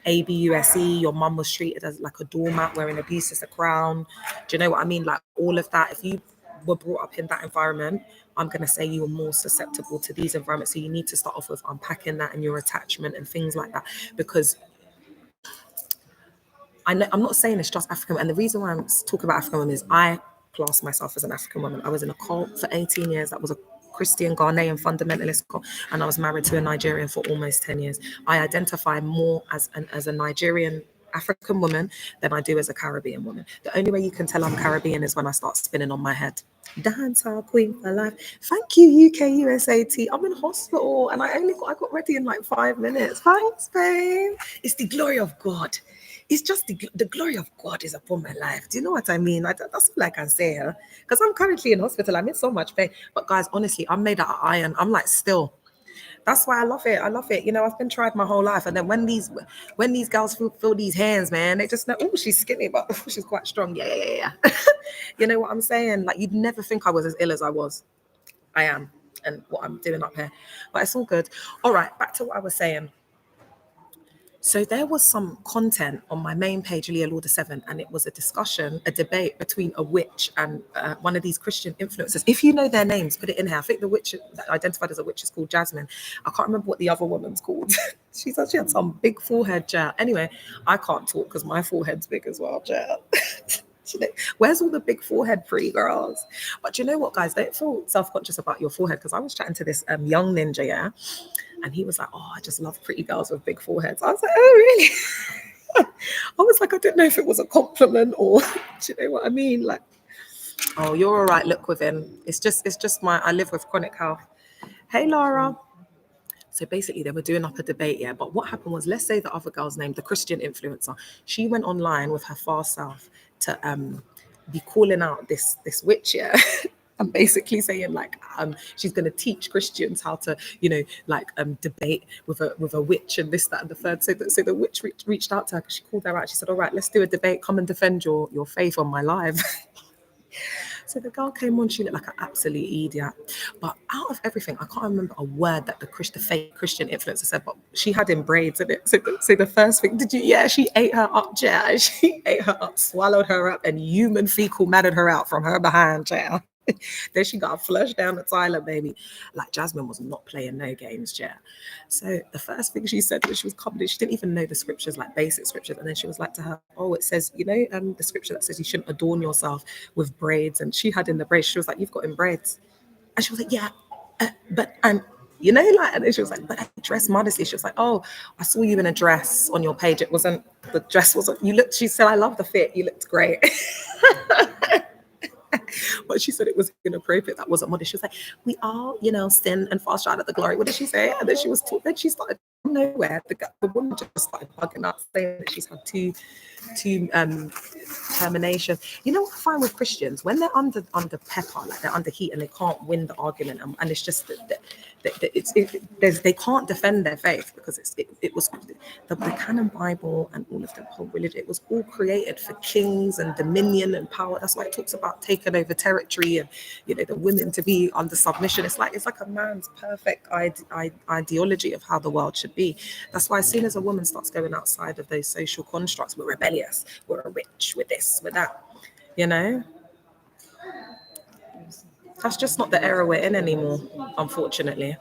ABUSE. Your mum was treated as like a doormat, wearing abuse as a crown. Do you know what I mean? Like, all of that. If you were brought up in that environment, I'm going to say you are more susceptible to these environments. So you need to start off with unpacking that and your attachment and things like that, because I'm not saying it's just African. And the reason why I'm talking about African women is I class myself as an African woman. I was in a cult for 18 years. That was a Christian Ghanaian fundamentalist cult, and I was married to a Nigerian for almost 10 years. I identify more as a Nigerian African woman than I do as a Caribbean woman. The only way you can tell I'm Caribbean is when I start spinning on my head. Dancer queen for life. Thank you, UK USAT. I'm in hospital and I got ready in like 5 minutes. Thanks, babe. It's the glory of God. It's just the glory of God is upon my life. Do you know what I mean? That's all I can say. Because I'm currently in hospital. I'm in so much pain. But guys, honestly, I'm made out of iron. I'm like still. That's why I love it. I love it. I've been tried my whole life. And then when these girls feel these hands, man, they just know, oh, she's skinny, but she's quite strong. Yeah. You know what I'm saying? Like, you'd never think I was as ill as I was. I am. And what I'm doing up here. But it's all good. All right, back to what I was saying. So there was some content on my main page, Leah Lauder 7, and it was a debate between a witch and one of these Christian influencers. If you know their names, put it in here. I think the witch that identified as a witch is called Jasmine. I can't remember what the other woman's called. She had some big forehead, Jay. Anyway, I can't talk because my forehead's big as well, Jay. Where's all the big forehead pretty girls? But you know what, guys? Don't feel self-conscious about your forehead, because I was chatting to this young ninja, yeah? And he was like, oh, I just love pretty girls with big foreheads. I was like, oh, really? I was like, I didn't know if it was a compliment or, do you know what I mean? Like, oh, you're all right, look within. It's just I live with chronic health. Hey, Laura. So basically, they were doing up a debate, yeah. But what happened was, let's say the other girl's name, the Christian influencer, she went online with her far self to be calling out this witch, yeah. And basically saying like she's going to teach Christians how to, you know, like debate with a witch and this, that, and the third. So the witch reached out to her because she called her out. She said, "All right, let's do a debate. Come and defend your faith on my live." So the girl came on, she looked like an absolute idiot. But out of everything, I can't remember a word that the fake Christian influencer said, but she had in braids in it. So the first thing, yeah, she ate her up, Jaya. She ate her up, swallowed her up, and human fecal matted her out from her behind, Jaya. Then she got flushed down the toilet, baby. Like Jasmine was not playing no games, Jaya. So the first thing she said when she was coming in, she didn't even know the scriptures, like basic scriptures. And then she was like to her, "Oh, it says, you know, the scripture that says you shouldn't adorn yourself with braids." And she had in the braids. She was like, "You've got in braids." And she was like, "Yeah, but you know, like," and then she was like, "But I dress modestly." She was like, "Oh, I saw you in a dress on your page. It wasn't, the dress wasn't, you looked," she said, "I love the fit. You looked great." But she said it was inappropriate. That wasn't modest. She was like, "We all, you know, sin and fall short of the glory." What did she say? And then she was then she started from nowhere. The woman just started bugging up, saying that she's had two terminations. You know what I find with Christians, when they're under pepper, like they're under heat and they can't win the argument, and it's just that they can't defend their faith because it was the canon Bible and all of the whole religion. It was all created for kings and dominion and power. That's why it talks about taking over territory and, you know, the women to be under submission. It's like a man's perfect ideology of how the world should be. That's why as soon as a woman starts going outside of those social constructs, we're rebellious, we're rich, we're this, we're that, you know. That's just not the era we're in anymore, unfortunately.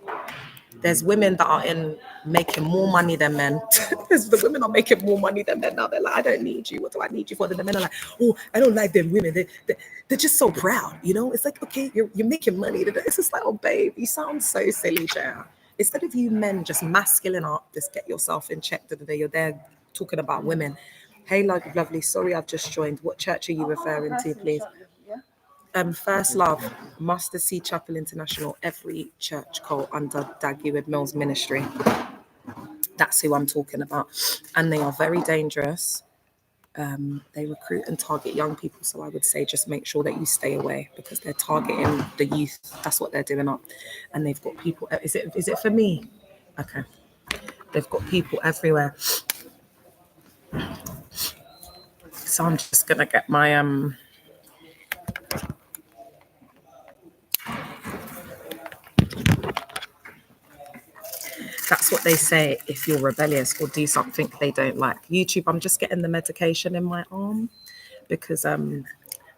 There's women that are in making more money than men. The women are making more money than men now. They're like, "I don't need you. What do I need you for?" Then the men are like, "Oh, I don't like them women. They're just so proud, you know." It's like, okay, you're making money. It's just like, oh, babe, you sound so silly, Jaya. Instead of you men just masculine up, just get yourself in check today. You're there talking about women. Hey, lovely. Sorry, I've just joined. What church are you referring to, please? First Love, Mustard Seed Chapel International, every church called under Dag Heward Mills Ministry. That's who I'm talking about. And they are very dangerous. They recruit and target young people. So I would say just make sure that you stay away because they're targeting the youth. That's what they're doing up. And they've got people. Is it for me? Okay. They've got people everywhere. So I'm just going to get my... That's what they say if you're rebellious or do something they don't like. YouTube, I'm just getting the medication in my arm because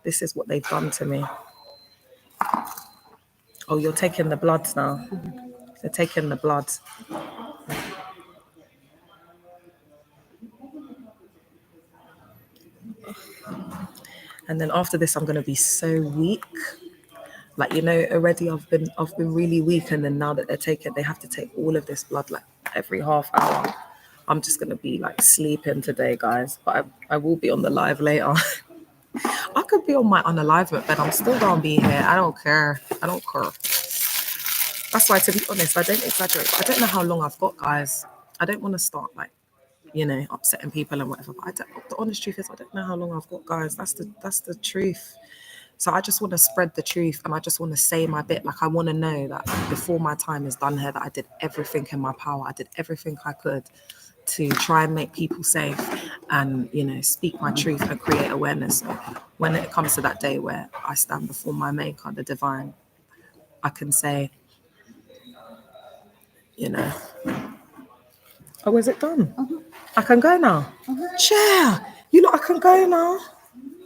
this is what they've done to me. Oh, you're taking the bloods now. They're taking the bloods. And then after this, I'm going to be so weak. Like, you know, already I've been really weak. And then now that they have to take all of this blood like every half hour. I'm just going to be like sleeping today, guys. But I will be on the live later. I could be on my unalivement bed. I'm still going to be here. I don't care. That's why, to be honest, I don't exaggerate. But I don't know how long I've got, guys. I don't want to start like, you know, upsetting people and whatever. But the honest truth is I don't know how long I've got, guys. That's the truth. So I just want to spread the truth and I just want to say my bit. Like, I want to know that before my time is done here, that I did everything in my power. I did everything I could to try and make people safe and, you know, speak my truth and create awareness. So when it comes to that day where I stand before my maker, the divine, I can say, you know, oh, is it done? I can go now. Chair, you know, I can go now.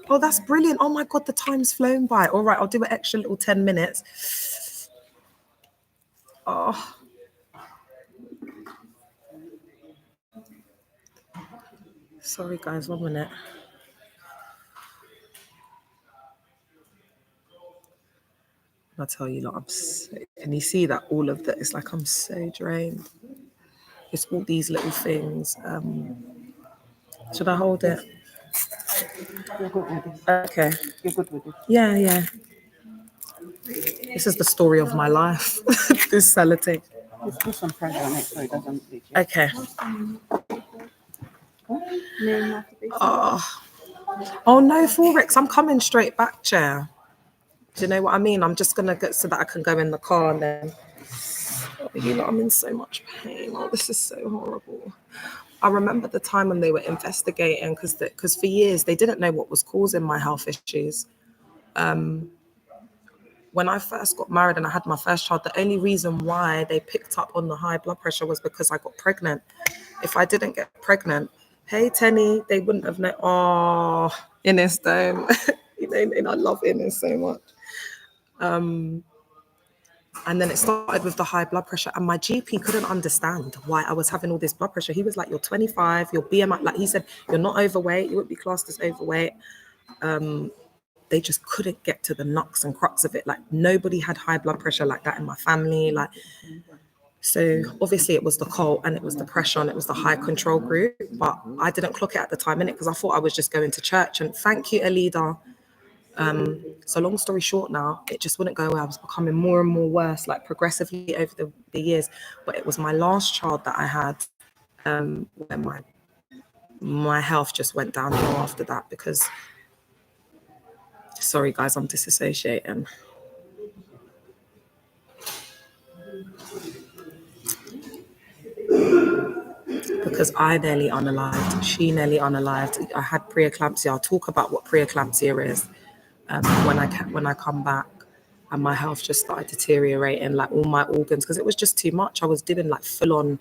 Oh, that's brilliant. Oh my God, the time's flown by. All right, I'll do an extra little 10 minutes. Oh. Sorry, guys, 1 minute. I tell you, like, can you see that all of that? It's like I'm so drained. It's all these little things. Should I hold it? You're good with it. Okay. You're good with it. Yeah. This is the story of my life. This sellotape. Just put some pressure on it so it doesn't leak. Yeah? Okay. Name of the Oh no, Forex, I'm coming straight back, chair. Do you know what I mean? I'm just gonna get so that I can go in the car and then. Oh, you know, I'm in so much pain. Oh, this is so horrible. I remember the time when they were investigating because for years they didn't know what was causing my health issues. When I first got married and I had my first child, the only reason why they picked up on the high blood pressure was because I got pregnant. If I didn't get pregnant, hey Tenny, they wouldn't have known. Oh, Ines, don't. You know, and I love Ines so much. And then it started with the high blood pressure, and my GP couldn't understand why I was having all this blood pressure. He was like, "You're 25, your BMI," like he said, "You're not overweight. You wouldn't be classed as overweight." They just couldn't get to the nuts and crux of it. Like nobody had high blood pressure like that in my family. Like, so obviously it was the cold and it was the pressure and it was the high control group, but I didn't clock it at the time, innit? Because I thought I was just going to church. And thank you, Alida. So long story short now, it just wouldn't go away. I was becoming more and more worse, like progressively over the years. But it was my last child that I had where my health just went downhill after that because, sorry guys, I'm disassociating. Because I nearly unalived, she nearly unalived. I had preeclampsia. I'll talk about what preeclampsia is when I come back. And my health just started deteriorating, like all my organs, because it was just too much. I was doing like full-on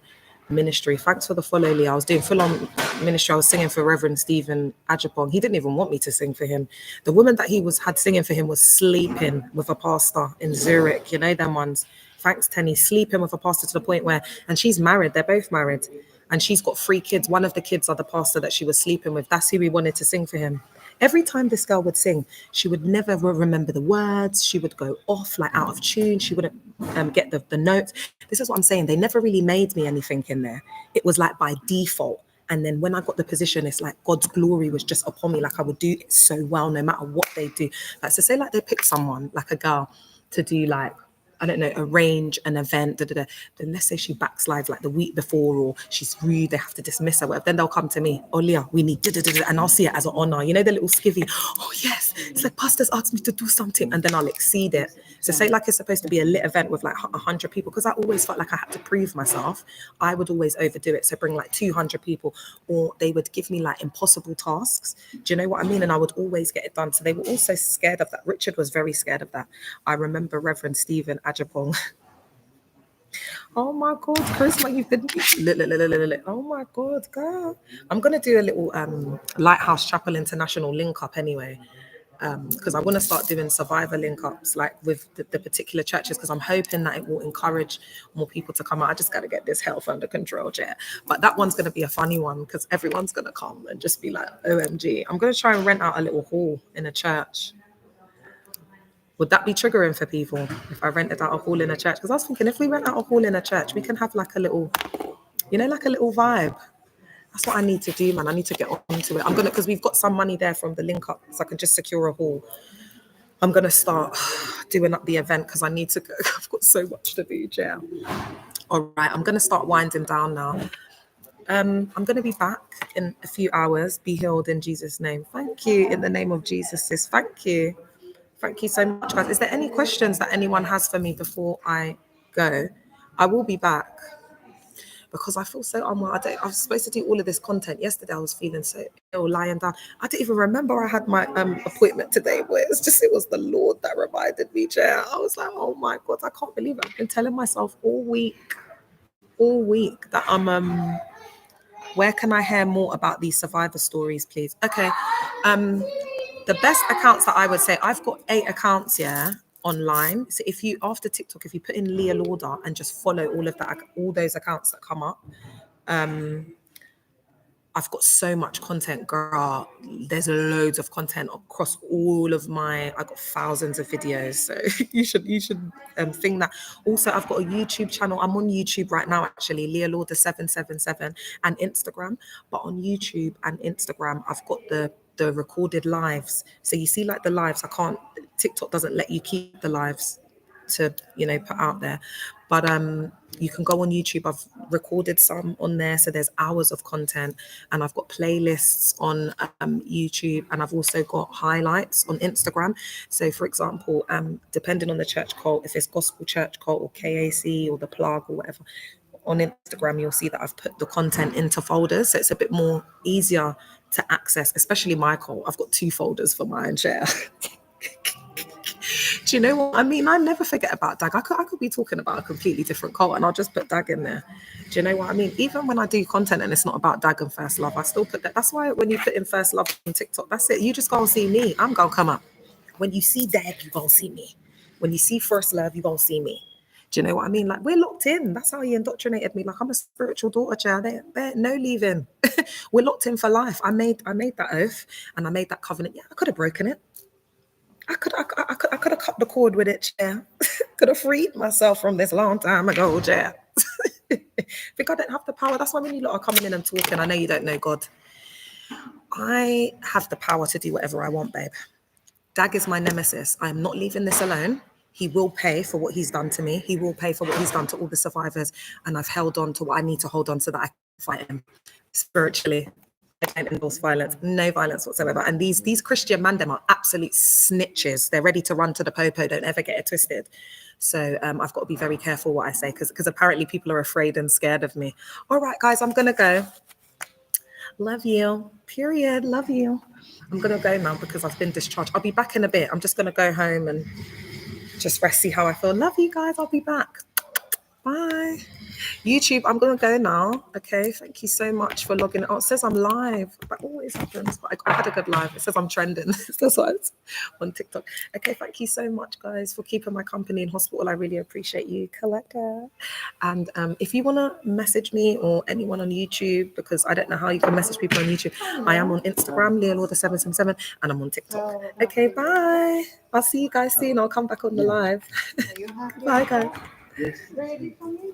ministry. Thanks for the follow, Lee. I was doing full-on ministry. I was singing for Reverend Stephen Ajapong. He didn't even want me to sing for him. The woman that he had singing for him was sleeping with a pastor in Zurich. You know them ones. Thanks, Tenny. Sleeping with a pastor to the point where, and she's married. They're both married. And she's got 3 kids. One of the kids are the pastor that she was sleeping with. That's who we wanted to sing for him. Every time this girl would sing, she would never remember the words. She would go off, like out of tune. She wouldn't get the notes. This is what I'm saying. They never really made me anything in there. It was like by default. And then when I got the position, it's like God's glory was just upon me. Like I would do it so well, no matter what they do. Like, so say like they pick someone, like a girl, to do like, I don't know, arrange an event, then let's say she backslides like the week before, or she's rude, they have to dismiss her, whatever. Then they'll come to me, "Oh, Leah, we need and I'll see it as an honor. You know, the little skivvy, "Oh, yes, it's like pastor's asked me to do something," and then I'll exceed it. So say like it's supposed to be a lit event with like 100 people, because I always felt like I had to prove myself. I would always overdo it. So bring like 200 people, or they would give me like impossible tasks. Do you know what I mean? And I would always get it done. So they were also scared of that. Richard was very scared of that. I remember Reverend Stephen Ajapong. Oh my God, Charisma, you've been. Oh my God, girl. I'm gonna do a little Lighthouse Chapel International link up anyway. Because I want to start doing survivor link ups like with the particular churches, because I'm hoping that it will encourage more people to come out. I just got to get this health under control, Jet. But that one's going to be a funny one because everyone's going to come and just be like, OMG. I'm going to try and rent out a little hall in a church. Would that be triggering for people if I rented out a hall in a church? Because I was thinking if we rent out a hall in a church, we can have like a little, you know, like a little vibe. That's what I need to do, man. I need to get onto it. I'm going to, because we've got some money there from the link up, so I can just secure a hall. I'm going to start doing up the event because I need to go. I've got so much to do, Jill. All right, I'm going to start winding down now. I'm going to be back in a few hours. Be healed in Jesus' name. Thank you. In the name of Jesus, sis. Thank you. Thank you so much, guys. Is there any questions that anyone has for me before I go? I will be back because I feel so unwell. I was supposed to do all of this content yesterday. I was feeling so ill, lying down. I didn't even remember I had my appointment today, but it was the Lord that reminded me, Chair. I was like, oh my God, I can't believe it. I've been telling myself all week that I'm where can I hear more about these survivor stories, please? Okay. The best accounts that I would say, I've got 8 accounts here online. So if you, after TikTok, if you put in Leah Lauder and just follow all those accounts that come up, I've got so much content, girl. There's loads of content across all of I've got thousands of videos. So you should think that. Also, I've got a YouTube channel. I'm on YouTube right now, actually, Leah Lauder 777, and Instagram. But on YouTube and Instagram, I've got the recorded lives. So you see like the lives, TikTok doesn't let you keep the lives. to, put out there. But you can go on YouTube. I've recorded some on there, so there's hours of content, and I've got playlists on YouTube, and I've also got highlights on Instagram. So, for example, depending on the church cult, if it's Gospel Church Cult or KAC or the Plug or whatever, on Instagram you'll see that I've put the content into folders, so it's a bit more easier to access, especially my cult. I've got 2 folders for mine, share. Do you know what I mean? I never forget about Dag. I could be talking about a completely different cult and I'll just put Dag in there. Do you know what I mean? Even when I do content and it's not about Dag and First Love, I still put that. That's why when you put in First Love on TikTok, that's it. You just go and see me. I'm going to come up. When you see Dag, you going to see me. When you see First Love, you going to see me. Do you know what I mean? Like, we're locked in. That's how he indoctrinated me. Like, I'm a spiritual daughter, child. There, no leaving. We're locked in for life. I made that oath and I made that covenant. Yeah, I could have broken it. I could have cut the cord with it, yeah. Could have freed myself from this long time ago, yeah. Think I don't have the power. That's why when you lot are coming in and talking, I know you don't know God. I have the power to do whatever I want, babe. Dag is my nemesis. I am not leaving this alone. He will pay for what he's done to me. He will pay for what he's done to all the survivors. And I've held on to what I need to hold on so that I can fight him spiritually. I don't endorse violence, no violence whatsoever. And these Christian man them are absolute snitches. They're ready to run to the popo. Don't ever get it twisted. So I've got to be very careful what I say because apparently people are afraid and scared of me. All right, guys, I'm gonna go. Love you. Period. Love you. I'm gonna go now because I've been discharged. I'll be back in a bit. I'm just gonna go home and just rest, see how I feel. Love you guys. I'll be back. Bye. YouTube, I'm going to go now. Okay, thank you so much for logging. Oh, it says I'm live. That always happens, but I had a good live. It says I'm trending. That's why it's on TikTok. Okay, thank you so much, guys, for keeping my company in hospital. I really appreciate you, Collector. And if you want to message me or anyone on YouTube, because I don't know how you can message people on YouTube, I am on Instagram, Leolorda777, and I'm on TikTok. Okay, bye. I'll see you guys soon. I'll come back on the live. Bye, guys. Ready for me?